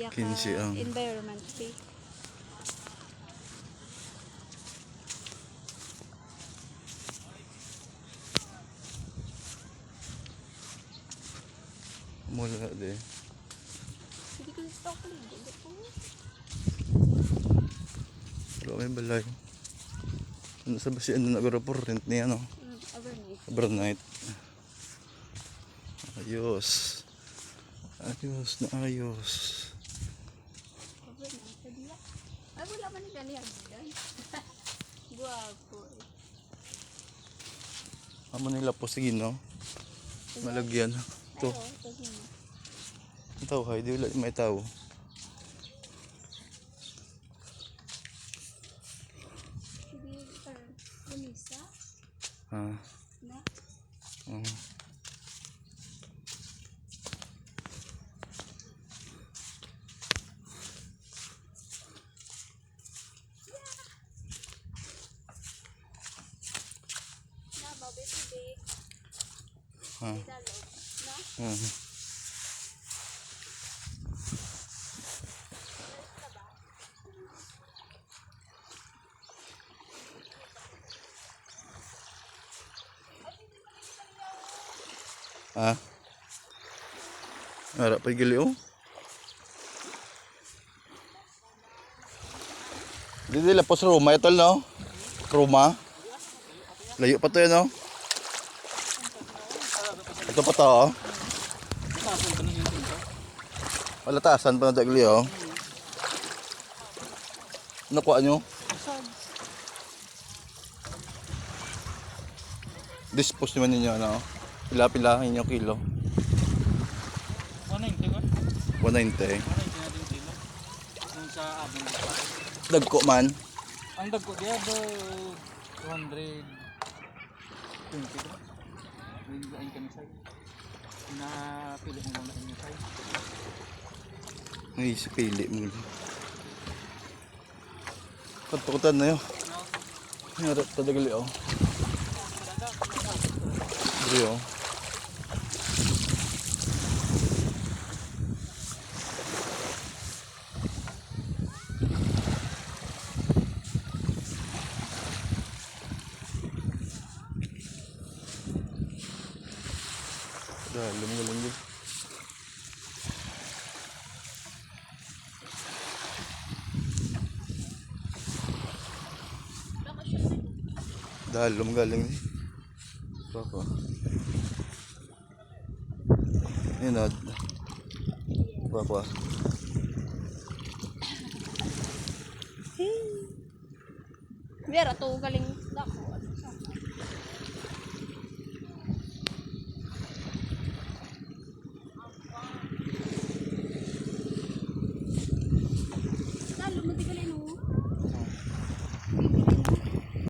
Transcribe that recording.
Iya 15 ka ang. environment fee. Mula de. Hindi ko stock ligo. Hindi po. Wala may balay. Ano sa basi ano na pero for rent niya no? Overnight. Overnight. Ayos. Ayos na ayos. Overnight. Kadiya. Ay, wala man yung ganyan. Guwapo eh. Amo nila po sige no? Malagyan. Ito. Ay, ito yun. Ang tao hay, di wala may tao. Hindi ka unisa. Ah. Na? Na, babe. Ah. Dalo. Na? Ah. Harap pa gili oh. Dito lapos Roma ito no? Roma. Layo pa to yan no? Ito pa to oh. Wala taasan pa na dagli oh. Nakuha nyo? Dispose naman ninyo ano? Pila-pilahin yung kilo. 190 ko? 190. 190 natin kilo. Kung sa abong pa. Dagko man. Ang dagko diya do 220 ko. Ay kami sa. Pinapili mo muna kami sa. Ay, pili mo. Katukutan na yun. Harap pa dagli oh. Dili oh. Dalam galing din. Dalam galing din. Papa. Yun na. Papa. Vera, to galing